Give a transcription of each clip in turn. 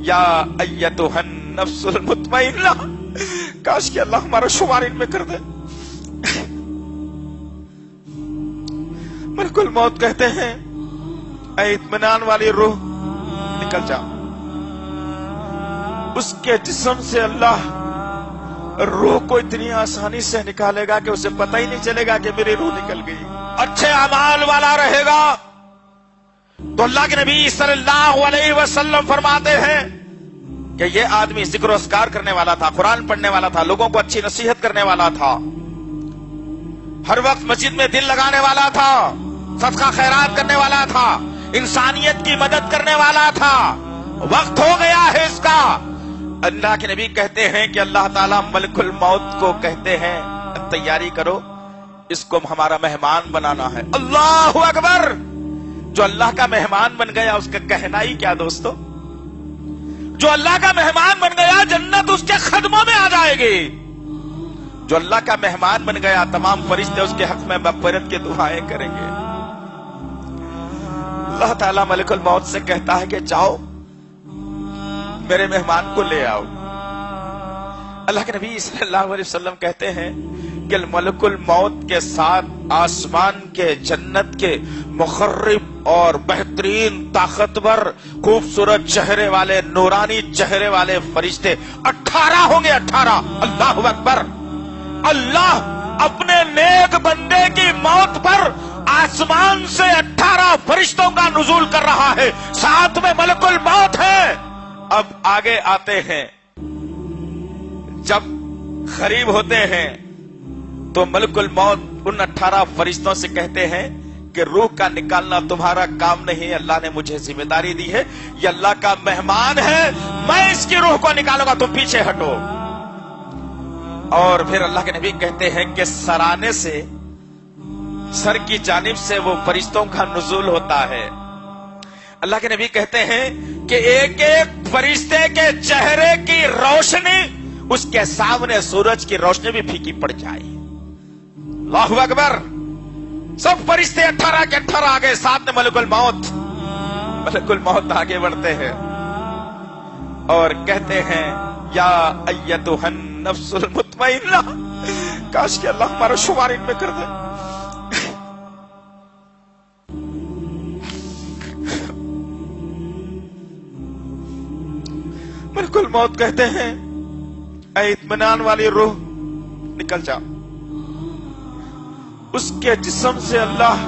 या अय्यतुहन नफ्सुल मुतमइन्ना, काश कि अल्लाह हमारा शुमार इनमें कर दे। मलकुल मौत कहते हैं, ऐ इत्मीनान वाली रूह निकल जा। उसके जिस्म से अल्लाह रूह को इतनी आसानी से निकालेगा कि उसे पता ही नहीं चलेगा कि मेरी रूह निकल गई। अच्छे अमाल वाला रहेगा तो अल्लाह के नबी सल्लल्लाहु अलैहि वसल्लम फरमाते हैं कि ये आदमी जिक्र अस्कार करने वाला था, कुरान पढ़ने वाला था, लोगों को अच्छी नसीहत करने वाला था, हर वक्त मस्जिद में दिल लगाने वाला था, सदका खैरात करने वाला था, इंसानियत की मदद करने वाला था। वक्त हो गया है इसका। अल्लाह के नबी कहते हैं कि अल्लाह ताला मलकुल मौत को कहते हैं, तैयारी करो, इसको हमारा मेहमान बनाना है। अल्लाहु अकबर। जो अल्लाह का मेहमान बन गया उसका कहना ही क्या दोस्तों। जो अल्लाह का मेहमान बन गया जन्नत उसके कदमों में आ जाएगी। जो अल्लाह का मेहमान बन गया तमाम फरिश्ते उसके हक में मग़फ़िरत की दुआएं करेंगे। अल्लाह ताला मलकुल मौत से कहता है कि जाओ मेरे मेहमान को ले आओ। अल्लाह के नबी सल्लल्लाहु अलैहि वसल्लम कहते हैं कि मलकुल मौत के साथ आसमान के, जन्नत के मुखर्रिब और बेहतरीन ताकतवर खूबसूरत चेहरे वाले, नूरानी चेहरे वाले फरिश्ते 18 होंगे। 18। अल्लाहु अकबर। अल्लाह अपने नेक बंदे की मौत पर आसमान से 18 फरिश्तों का नुज़ूल कर रहा है, साथ में मलकुल मौत है। अब आगे आते हैं, जब करीब होते हैं तो मलकुल मौत उन 18 फरिश्तों से कहते हैं कि रूह का निकालना तुम्हारा काम नहीं है, अल्लाह ने मुझे जिम्मेदारी दी है, ये अल्लाह का मेहमान है, मैं इसकी रूह को निकालूंगा, तुम पीछे हटो। और फिर अल्लाह के नबी कहते हैं कि सराने से, सर की जानिब से वो फरिश्तों का नुज़ूल होता है। अल्लाह के नबी कहते हैं कि एक एक फरिश्ते के चेहरे की रोशनी उसके सामने सूरज की रोशनी भी फीकी पड़ जाए। अल्लाहु अकबर। सब फरिश्ते 18 के 18 आ गए, साथ में मलकुल मौत। मलकुल मौत आगे बढ़ते हैं और कहते हैं, या अय्यतुहन नफ्सुल मुतमइन्ना, काश कि अल्लाह हमारा शुमार इनमें कर दे। मलकुल मौत कहते हैं, ऐ इत्मीनान वाली रूह निकल जा। उसके जिस्म से अल्लाह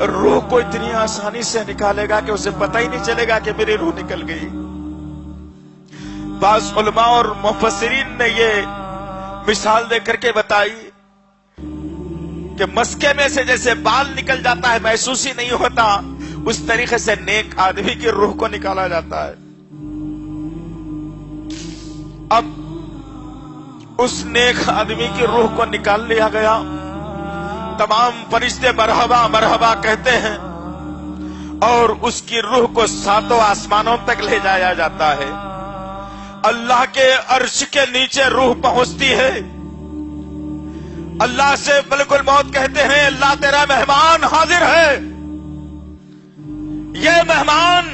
रूह को इतनी आसानी से निकालेगा कि उसे पता ही नहीं चलेगा कि मेरी रूह निकल गई। बाज़ उलमा और मुफस्सिरीन ने ये मिसाल देकर के बताई कि मस्के में से जैसे बाल निकल जाता है, महसूस ही नहीं होता, उस तरीके से नेक आदमी की रूह को निकाला जाता है। अब उस नेक आदमी की रूह को निकाल लिया गया। तमाम फरिश्ते मरहबा मरहबा कहते हैं और उसकी रूह को 7 आसमानों तक ले जाया जाता है। अल्लाह के अर्श के नीचे रूह पहुंचती है। अल्लाह से मलकुल मौत कहते हैं, अल्लाह तेरा मेहमान हाजिर है। ये मेहमान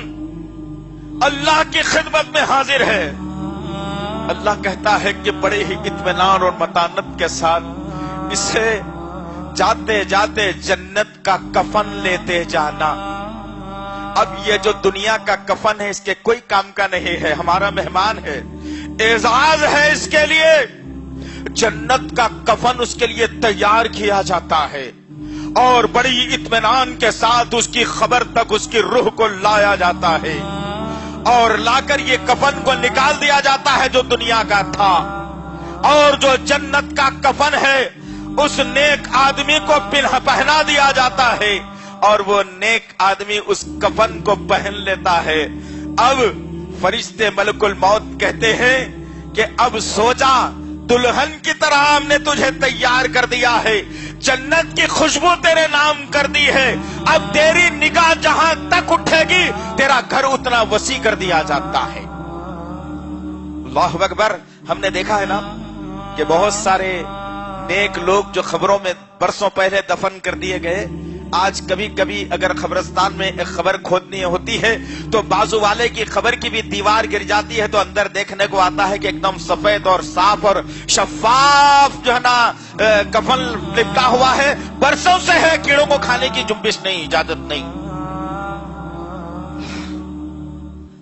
अल्लाह की खिदमत में हाजिर है। अल्लाह कहता है कि बड़े ही इत्मीनान और मतानत के साथ इसे जाते जाते जन्नत का कफन लेते जाना। अब ये जो दुनिया का कफन है इसके कोई काम का नहीं है, हमारा मेहमान है, एजाज है इसके लिए। जन्नत का कफन उसके लिए तैयार किया जाता है और बड़ी इत्मीनान के साथ उसकी खबर तक उसकी रूह को लाया जाता है और लाकर ये कफन को निकाल दिया जाता है जो दुनिया का था। और जो जन्नत का कफन है उस नेक आदमी को पहना दिया जाता है और वो नेक आदमी उस कफन को पहन लेता है। अब फरिश्ते मलकुल मौत कहते हैं कि अब सो जा, दुल्हन की तरह हमने तुझे तैयार कर दिया है, जन्नत की खुशबू तेरे नाम कर दी है, अब तेरी निगाह जहां तक उठेगी तेरा घर उतना वसी कर दिया जाता है। अल्लाहु अकबर। हमने देखा है ना कि बहुत सारे नेक लोग जो खबरों में बरसों पहले दफन कर दिए गए, آج کبھی کبھی اگر قبرستان میں ایک خبر کھودنی ہوتی ہے تو بازو والے کی خبر کی بھی دیوار گر جاتی ہے تو اندر دیکھنے کو آتا ہے کہ ایک دم سفید اور صاف اور شفاف جو ہے نا کفن لپٹا ہوا ہے، برسوں سے ہے، کیڑوں کو کھانے کی جنبش نہیں، اجازت نہیں.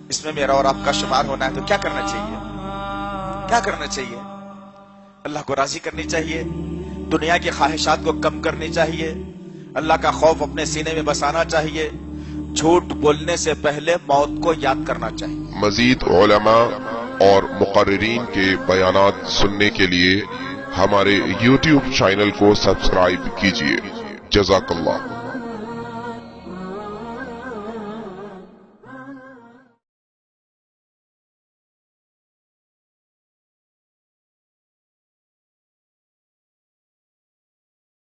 اس میں میرا اور آپ کا شمار ہونا ہے تو کیا کرنا چاہیے؟ کیا کرنا چاہیے؟ اللہ کو راضی کرنی چاہیے، دنیا کی خواہشات کو کم کرنی چاہیے، اللہ کا خوف اپنے سینے میں بسانا چاہیے، جھوٹ بولنے سے پہلے موت کو یاد کرنا چاہیے. مزید علماء اور مقررین کے بیانات سننے کے لیے ہمارے YouTube چینل کو سبسکرائب کیجیے. جزاک اللہ.